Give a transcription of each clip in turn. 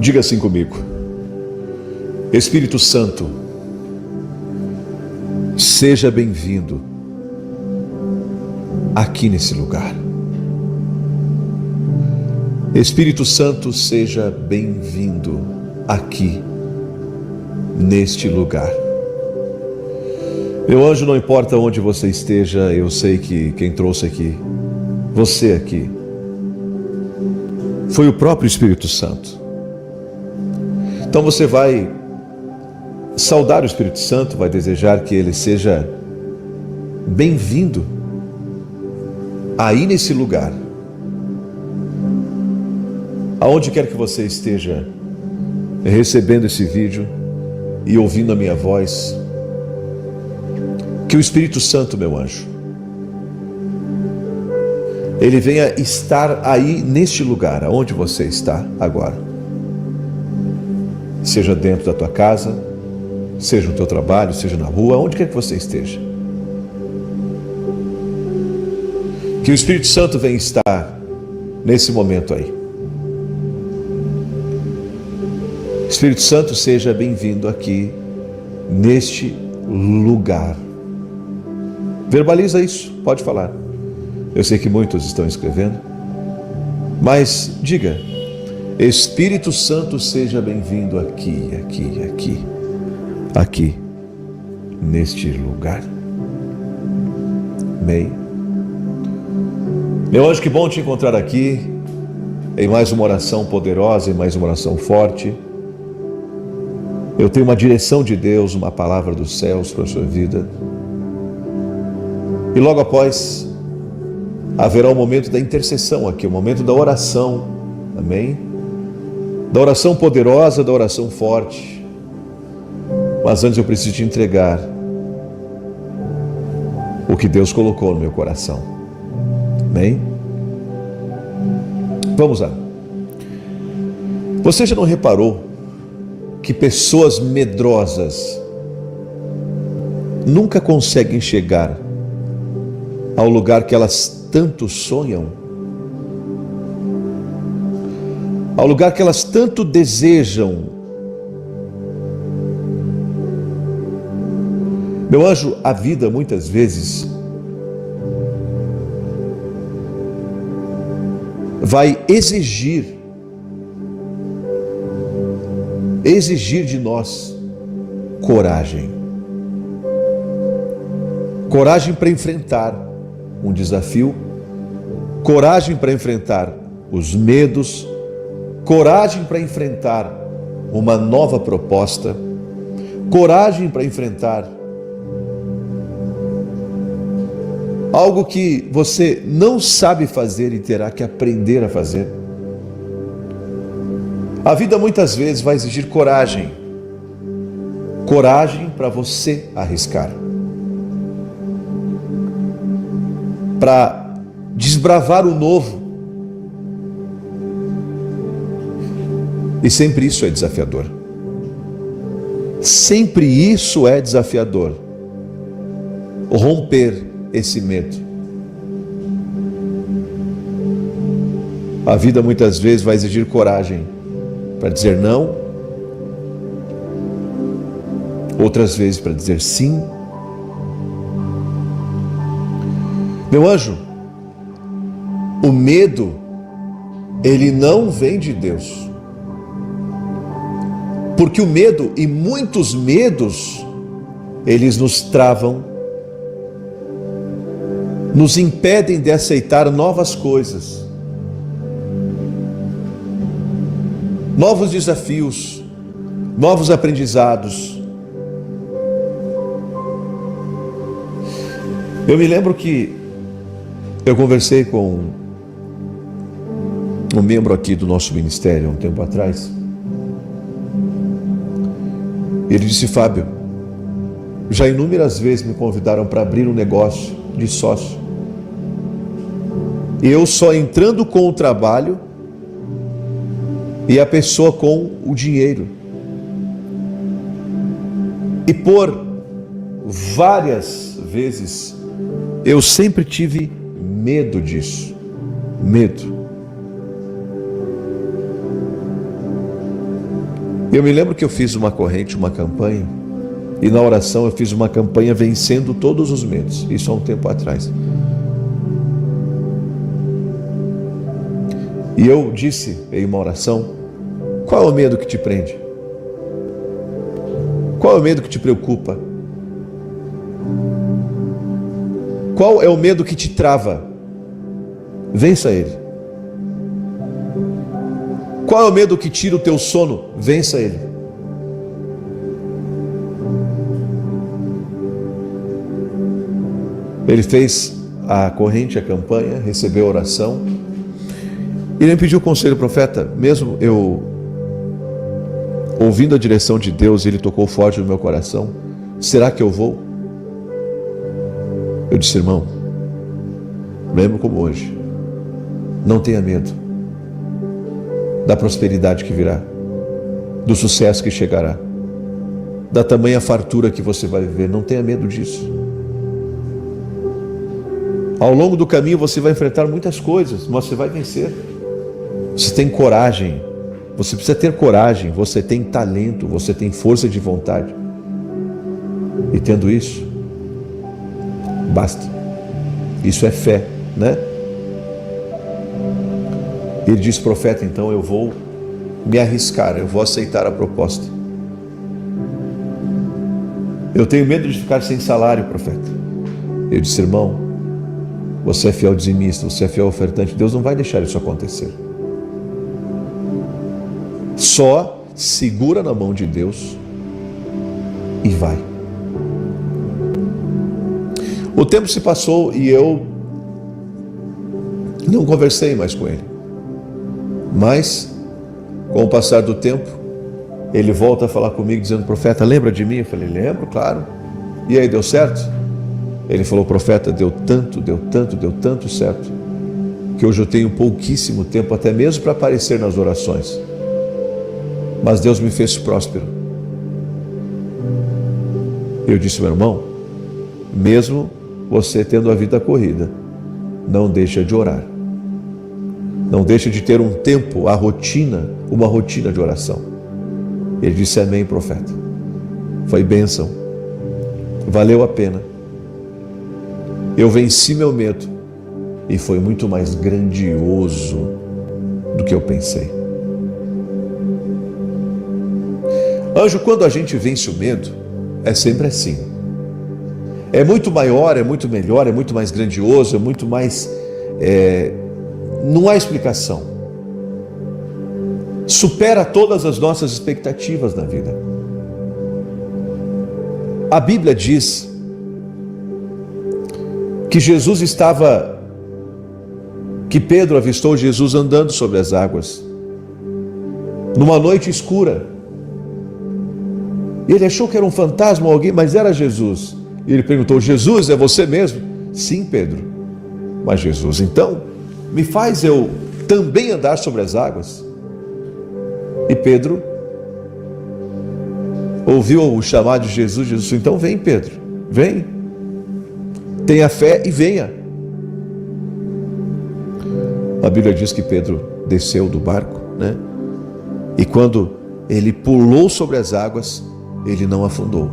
Diga assim comigo: Espírito Santo, seja bem-vindo aqui nesse lugar. Espírito Santo, seja bem-vindo aqui neste lugar. Meu anjo, não importa onde você esteja, eu sei que quem trouxe aqui, você aqui, foi o próprio Espírito Santo. Então você vai saudar o Espírito Santo, vai desejar que ele seja bem-vindo aí nesse lugar. Aonde quer que você esteja recebendo esse vídeo e ouvindo a minha voz, que o Espírito Santo, meu anjo, ele venha estar aí neste lugar, aonde você está agora. Seja dentro da tua casa, seja no teu trabalho, seja na rua, aonde quer que você esteja. Que o Espírito Santo venha estar nesse momento aí. Espírito Santo, seja bem-vindo aqui neste lugar. Verbaliza isso, pode falar. Eu sei que muitos estão escrevendo, mas diga: Espírito Santo, seja bem-vindo aqui, neste lugar. Amém. Meu anjo, que bom te encontrar aqui, em mais uma oração poderosa, em mais uma oração forte. Eu tenho uma direção de Deus, uma palavra dos céus para a sua vida. E logo após, haverá um momento da intercessão aqui, o momento da oração, amém? Da oração poderosa, da oração forte. Mas antes eu preciso te entregar o que Deus colocou no meu coração, amém? Vamos lá. Você já não reparou que pessoas medrosas nunca conseguem chegar ao lugar que elas tanto sonham, ao lugar que elas tanto desejam? Meu anjo, a vida muitas vezes vai exigir de nós coragem. Coragem para enfrentar um desafio, coragem para enfrentar os medos, coragem para enfrentar uma nova proposta, coragem para enfrentar algo que você não sabe fazer e terá que aprender a fazer. A vida muitas vezes vai exigir coragem. Coragem para você arriscar, para desbravar o novo. E sempre isso é desafiador. Sempre isso é desafiador. Romper esse medo. A vida muitas vezes vai exigir coragem para dizer não, outras vezes para dizer sim. Meu anjo, o medo, ele não vem de Deus. Porque o medo e muitos medos, eles nos travam, nos impedem de aceitar novas coisas, novos desafios, novos aprendizados. Eu me lembro que eu conversei com um membro aqui do nosso ministério há um tempo atrás. Ele disse: Fábio, já inúmeras vezes me convidaram para abrir um negócio de sócio. E eu só entrando com o trabalho e a pessoa com o dinheiro. E por várias vezes eu sempre tive medo disso. Medo. Eu me lembro que eu fiz uma corrente, uma campanha, e na oração eu fiz uma campanha vencendo todos os medos, isso há um tempo atrás. E eu disse em uma oração: qual é o medo que te prende? Qual é o medo que te preocupa? Qual é o medo que te trava? Vença ele. Qual é o medo que tira o teu sono? Vença ele. Ele fez a corrente, a campanha, recebeu a oração. E ele me pediu conselho, profeta, mesmo eu ouvindo a direção de Deus, ele tocou forte no meu coração. Será que eu vou? Eu disse: irmão, lembro como hoje, não tenha medo da prosperidade que virá, do sucesso que chegará, da tamanha fartura que você vai viver. Não tenha medo disso. Ao longo do caminho você vai enfrentar muitas coisas, mas você vai vencer. Você tem coragem, você precisa ter coragem, você tem talento, você tem força de vontade. E tendo isso, basta. Isso é fé, né? Ele disse: profeta, então eu vou me arriscar, eu vou aceitar a proposta. Eu tenho medo de ficar sem salário, profeta. Eu disse: irmão, você é fiel dizimista, você é fiel ofertante, Deus não vai deixar isso acontecer. Só segura na mão de Deus e vai. O tempo se passou e eu não conversei mais com ele. Mas, com o passar do tempo, ele volta a falar comigo dizendo: profeta, lembra de mim? Eu falei: lembro, claro. E aí, deu certo? Ele falou: profeta, deu tanto certo, que hoje eu tenho pouquíssimo tempo, até mesmo para aparecer nas orações. Mas Deus me fez próspero. Eu disse: meu irmão, mesmo você tendo a vida corrida, não deixa de orar. Não deixa de ter um tempo, uma rotina de oração. Ele disse: amém, profeta. Foi bênção. Valeu a pena. Eu venci meu medo e foi muito mais grandioso do que eu pensei. Anjo, quando a gente vence o medo, é sempre assim. É muito maior, é muito melhor, é muito mais grandioso, é muito mais... não há explicação. Supera todas as nossas expectativas na vida. A Bíblia diz que Pedro avistou Jesus andando sobre as águas, numa noite escura. Ele achou que era um fantasma ou alguém, mas era Jesus. E ele perguntou: Jesus, é você mesmo? Sim, Pedro. Mas Jesus, então, me faz eu também andar sobre as águas? E Pedro ouviu o chamado de Jesus. Jesus disse: então vem, Pedro, vem. Tenha fé e venha. A Bíblia diz que Pedro desceu do barco, né? E quando ele pulou sobre as águas, ele não afundou.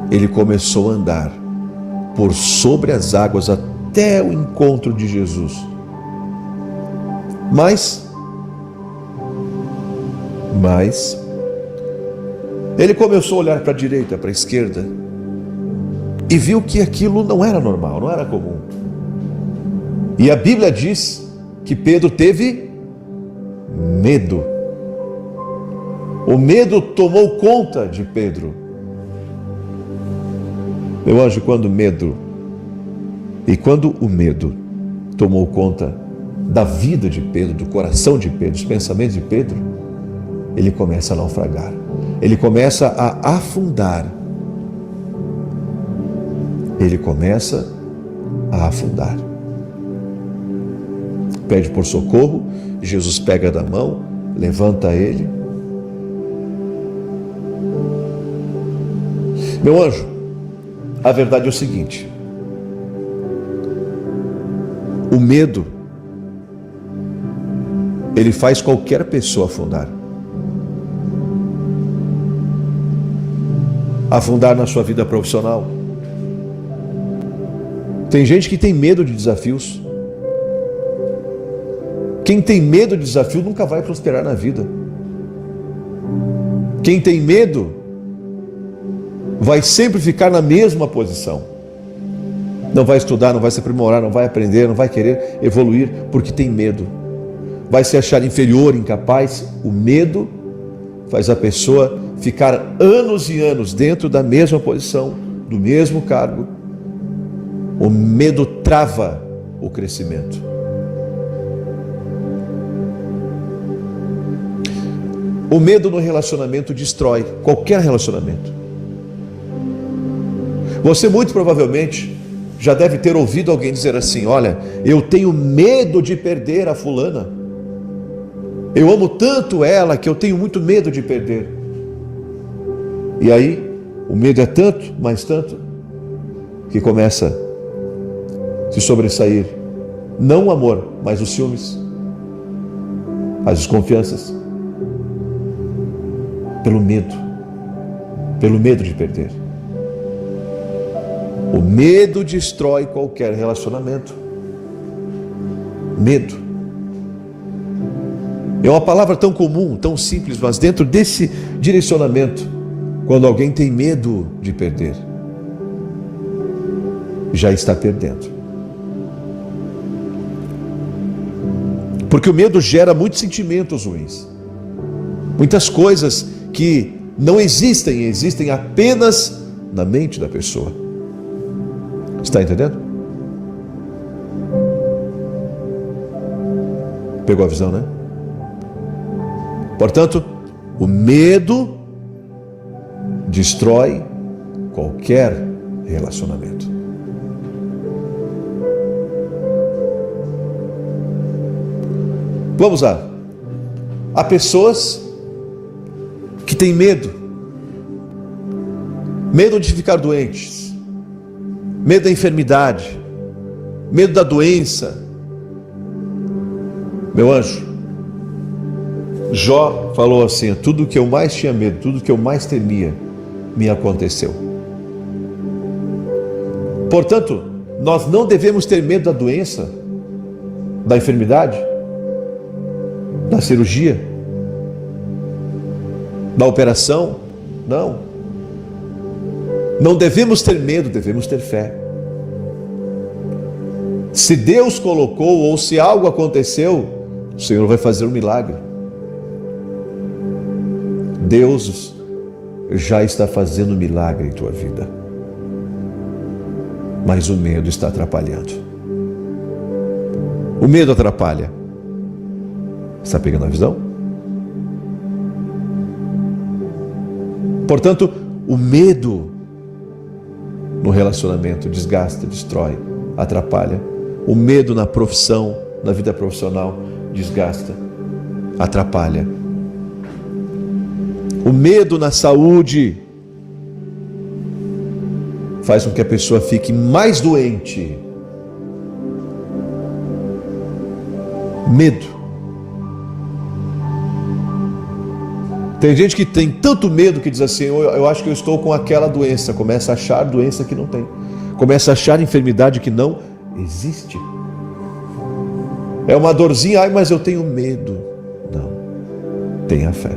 Ele começou a andar por sobre as águas até o encontro de Jesus. Mas ele começou a olhar para a direita, para a esquerda, e viu que aquilo não era normal, não era comum. E a Bíblia diz que Pedro teve medo. O medo tomou conta de Pedro. Meu anjo, quando o medo tomou conta da vida de Pedro, do coração de Pedro, dos pensamentos de Pedro, ele começa a naufragar, ele começa a afundar. Ele começa a afundar. Pede por socorro, Jesus pega da mão, levanta ele. Meu anjo, a verdade é o seguinte: o medo, ele faz qualquer pessoa afundar. afundar na sua vida profissional. Tem gente que tem medo de desafios. Quem tem medo de desafio nunca vai prosperar na vida. Quem tem medo vai sempre ficar na mesma posição. Não vai estudar, não vai se aprimorar, não vai aprender, não vai querer evoluir porque tem medo. Vai se achar inferior, incapaz. O medo faz a pessoa ficar anos e anos dentro da mesma posição, do mesmo cargo. O medo trava o crescimento. O medo no relacionamento destrói qualquer relacionamento. Você muito provavelmente já deve ter ouvido alguém dizer assim: olha, eu tenho medo de perder a fulana. Eu amo tanto ela que eu tenho muito medo de perder. E aí, o medo é tanto, mais tanto, que começa a se sobressair, não o amor, mas os ciúmes, as desconfianças, pelo medo de perder. O medo destrói qualquer relacionamento. Medo. É uma palavra tão comum, tão simples, mas dentro desse direcionamento, quando alguém tem medo de perder, já está perdendo. Porque o medo gera muitos sentimentos ruins. Muitas coisas que não existem apenas na mente da pessoa. Está entendendo? Pegou a visão, né? Portanto, o medo destrói qualquer relacionamento. Vamos lá. Há pessoas que têm medo de ficar doentes, medo da enfermidade, medo da doença. Meu anjo, Jó falou assim: tudo que eu mais tinha medo, tudo que eu mais temia, me aconteceu. Portanto, nós não devemos ter medo da doença, da enfermidade, da cirurgia, da operação. Não devemos ter medo, devemos ter fé. Se Deus colocou, ou se algo aconteceu, o Senhor vai fazer um milagre. Deus já está fazendo um milagre em tua vida, mas o medo está atrapalhando. O medo atrapalha. Está pegando a visão? Portanto, o medo no relacionamento desgasta, destrói, atrapalha. O medo na profissão, na vida profissional, desgasta, atrapalha. O medo na saúde faz com que a pessoa fique mais doente. Medo. Tem gente que tem tanto medo que diz assim: eu acho que eu estou com aquela doença. Começa a achar doença que não tem. Começa a achar enfermidade que não existe. É uma dorzinha, ai, mas eu tenho medo. Não. Tenha fé.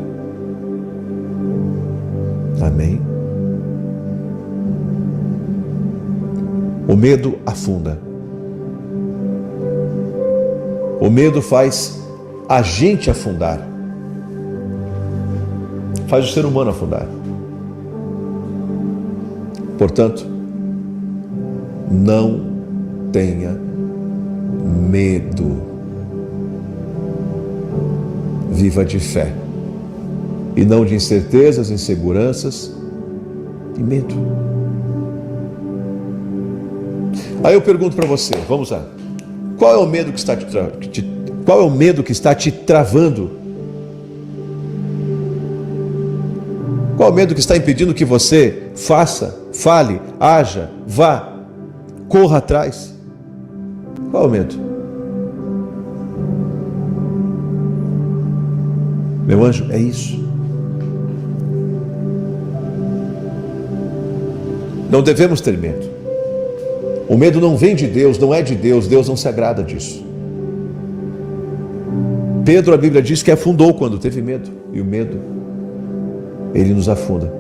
Amém? O medo afunda. O medo faz a gente afundar. Faz o ser humano afundar. Portanto, não tenha medo. Viva de fé. E não de incertezas, inseguranças e medo. Aí eu pergunto para você, vamos lá. Qual é o medo que está qual é o medo que está te travando? Qual é o medo que está impedindo que você faça, fale, haja, vá, corra atrás? Qual é o medo? Meu anjo, é isso. Não devemos ter medo. O medo não vem de Deus, não é de Deus, Deus não se agrada disso. Pedro, a Bíblia diz que afundou quando teve medo, e o medo, ele nos afunda.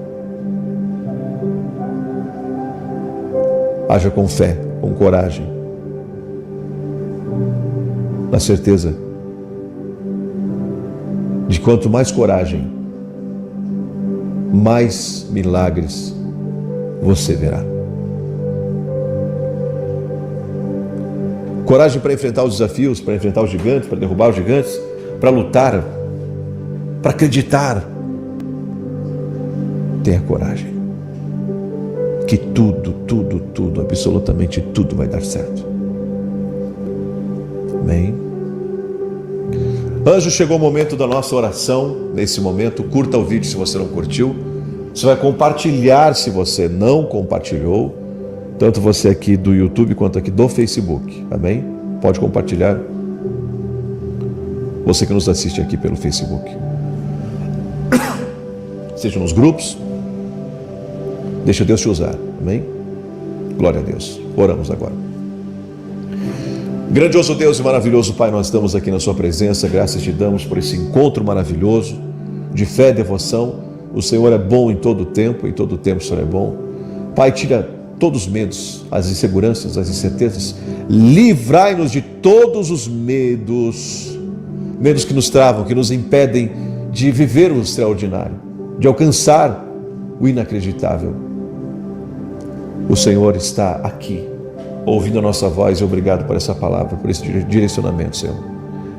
Haja com fé, com coragem, na certeza de quanto mais coragem, mais milagres você verá. Coragem para enfrentar os desafios, para enfrentar os gigantes, para derrubar os gigantes, para lutar, para acreditar. Tenha coragem, que tudo, absolutamente tudo vai dar certo. Amém? Anjo, chegou o momento da nossa oração. Nesse momento, curta o vídeo se você não curtiu. Você vai compartilhar se você não compartilhou, tanto você aqui do YouTube quanto aqui do Facebook. Amém? Pode compartilhar. Você que nos assiste aqui pelo Facebook, seja nos grupos, deixa Deus te usar. Amém? Glória a Deus. Oramos agora. Grandioso Deus e maravilhoso Pai, nós estamos aqui na sua presença. Graças te damos por esse encontro maravilhoso de fé e devoção. O Senhor é bom em todo tempo o Senhor é bom. Pai, tira todos os medos, as inseguranças, as incertezas. Livrai-nos de todos os medos que nos travam, que nos impedem de viver o extraordinário, de alcançar o inacreditável. O Senhor está aqui, ouvindo a nossa voz, e obrigado por essa palavra, por esse direcionamento, Senhor.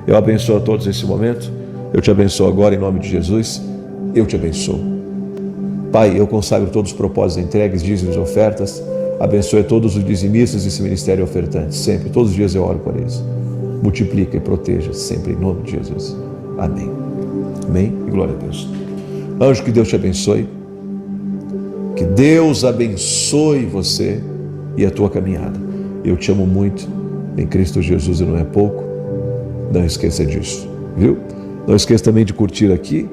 Eu abençoo a todos nesse momento. Eu te abençoo agora em nome de Jesus. Eu te abençoo. Pai, eu consagro todos os propósitos entregues, dízimos e ofertas. Abençoe todos os dizimistas desse ministério ofertante. Sempre, todos os dias eu oro por eles. Multiplica e proteja sempre em nome de Jesus. Amém. Amém e glória a Deus. Anjo, que Deus te abençoe. Que Deus abençoe você e a tua caminhada. Eu te amo muito. Em Cristo Jesus e não é pouco. Não esqueça disso, viu? Não esqueça também de curtir aqui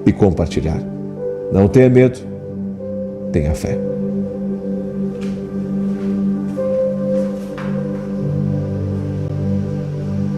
e compartilhar. Não tenha medo, tenha fé.